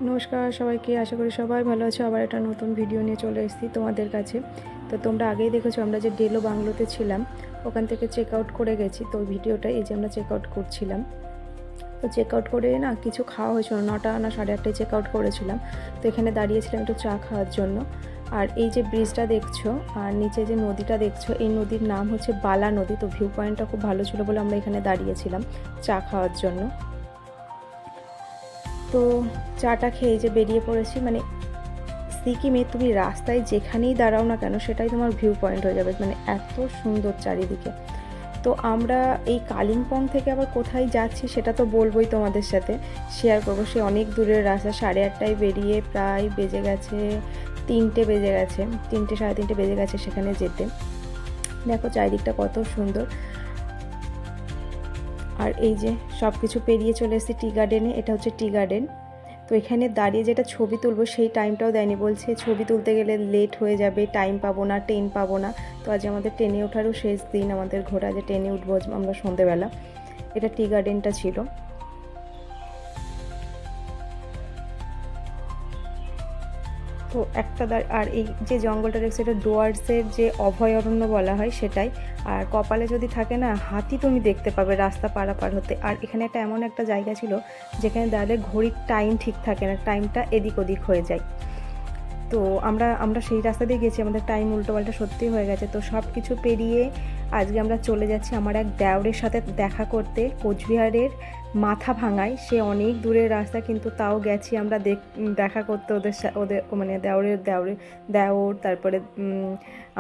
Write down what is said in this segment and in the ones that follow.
নমস্কার সবাইকে, আশা করি সবাই ভালো আছো। আবার একটা নতুন ভিডিও নিয়ে চলে এসেছি তোমাদের কাছে। তো তোমরা আগেই দেখেছো আমরা যে ডেলো বাংলোতে ছিলাম, ওখান থেকে চেক আউট করে গেছি। তো ভিডিওটা এই যে আমরা চেক আউট করছিলাম। তো চেক আউট করে না কিছু খাওয়া হয়েছিল, 9টা না 8:30টায় চেক আউট করেছিলাম। তো এখানে দাঁড়িয়েছিলাম একটু চা খাওয়ার জন্য। আর এই যে ব্রিজটা দেখছো আর নিচে যে নদীটা দেখছো, এই নদীর নাম হচ্ছে বালা নদী। তো ভিউ পয়েন্টটা খুব ভালো ছিল বলে আমরা এখানে দাঁড়িয়েছিলাম চা খাওয়ার জন্য। তো চাটা খেয়ে যে বেরিয়ে পড়েছি। মানে সিকিমে তুমি রাস্তায় যেখানেই দাঁড়াও না কেন সেটাই তোমার ভিউ পয়েন্ট হয়ে যাবে, মানে এত সুন্দর চারিদিকে। তো আমরা এই কালিম্পং থেকে আবার কোথায় যাচ্ছি সেটা তো বলবোই তোমাদের সাথে, শেয়ার করবো। সে অনেক দূরের রাস্তা, 8:30টায় বেরিয়ে প্রায় বেজে গেছে 3টে বেজে গেছে, 3টে সাড়ে 3টে বেজে গেছে সেখানে যেতে। দেখো চারিদিকটা কত সুন্দর। আর এই যে সব কিছু পেরিয়ে চলে এসেছি টি গার্ডেনে। এটা হচ্ছে টি গার্ডেন। তো এখানে দাঁড়িয়ে যেটা ছবি তুলবো সেই টাইমটাও দেয়নি, বলছে ছবি তুলতে গেলে লেট হয়ে যাবে, টাইম পাবো না, ট্রেন পাবো না। তো আজ আমাদের ট্রেনে ওঠারও শেষ দিন, আমাদের ঘোরা যে ট্রেনে উঠবো আমরা সন্ধেবেলা। এটা টি গার্ডেনটা ছিল। তো একটা আর এই যে জঙ্গলটা দেখছে এটা ডুয়ার্সের যে অভয়ারণ্য বলা হয় সেটাই। আর কপালে যদি থাকে না, হাতি তুমি দেখতে পাবে রাস্তা পারাপার হতে। আর এখানে এমন একটা জায়গা ছিল যেখানে দাঁড়ালে ঘড়ির টাইম ঠিক থাকে না, টাইমটা এদিক ওদিক হয়ে যায়। তো আমরা সেই রাস্তা দিয়ে গেছি, আমাদের টাইম উল্টোপাল্টা সত্যি হয়ে গেছে। তো সব কিছু পেরিয়ে আজকে আমরা চলে যাচ্ছি আমার এক দেওরের সাথে দেখা করতে, কোচবিহারের মাথা ভাঙায়। সে অনেক দূরের রাস্তা, কিন্তু তাও গেছি আমরা দেখা করতে ওদের মানে দেওর তারপরে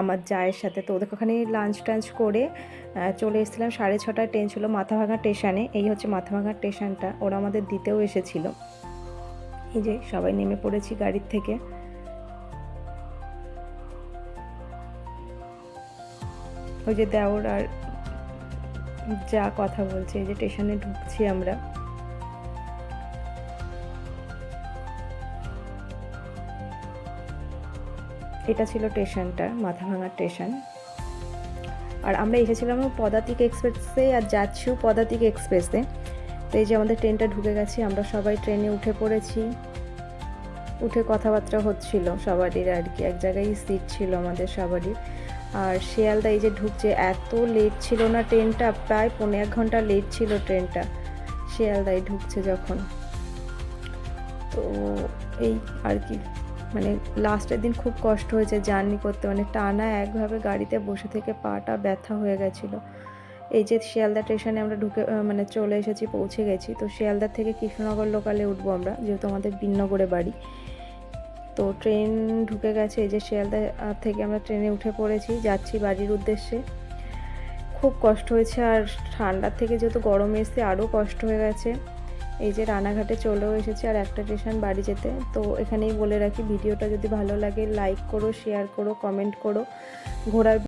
আমার জায়ের সাথে। তো ওদের ওখানে লাঞ্চ টাঞ্চ করে চলে এসেছিলাম। 6:30টায় ট্রেন ছিল মাথাভাঙা স্টেশনে। এই হচ্ছে মাথাভাঙা স্টেশনটা, ওরা আমাদের দিতেও এসেছিল। এই যে সবাই নেমে পড়েছি গাড়ির থেকে। ওই যে দেওর আর যা কথা বলছে, এই যে স্টেশনে ঢুকছি আমরা। এটা ছিল স্টেশনটা, মাথাভাঙা স্টেশন। আর আমরা এসেছিলাম পদাতিক এক্সপ্রেসে আর যাচ্ছিও পদাতিক এক্সপ্রেসে। তো এই যে আমাদের ট্রেনটা ঢুকে গেছি, আমরা সবাই ট্রেনে উঠে পড়েছি। উঠে কথাবার্তা হচ্ছিল সবারই আর কি, এক জায়গায় সিট ছিল আমাদের সবারই। আর শিয়ালদা এই যে ঢুকছে, এত লেট ছিল না ট্রেনটা, প্রায় 1.5 ঘন্টা লেট ছিল ট্রেনটা শিয়ালদায় ঢুকছে যখন। তো এই আর কি, মানে লাস্টের দিন খুব কষ্ট হয়েছে জার্নি করতে, মানে টানা একভাবে গাড়িতে বসে থেকে পাটা ব্যথা হয়ে গেছিলো। এই যে শিয়ালদা স্টেশনে আমরা ঢুকে মানে চলে এসেছি, পৌঁছে গেছি। তো শিয়ালদা থেকে কৃষ্ণনগর লোকালে উঠবো আমরা, যেহেতু আমাদের বিন্নগরে বাড়ি। তো ট্রেন ঢুকে গেছে, এই যে শিয়ালদা থেকে আমরা ট্রেনে উঠে পড়েছি, যাচ্ছি বাড়ির উদ্দেশ্যে। খুব কষ্ট হয়েছে, আর ঠান্ডার থেকে যেহেতু গরমে এসে আরও কষ্ট হয়ে গেছে। এই যে রানাঘাটে চলেও এসেছি, আর একটা স্টেশন বাড়ি যেতে। তো এখানেই বলে রাখি, ভিডিওটা যদি ভালো লাগে লাইক করো, শেয়ার করো, কমেন্ট করো। ঘোরার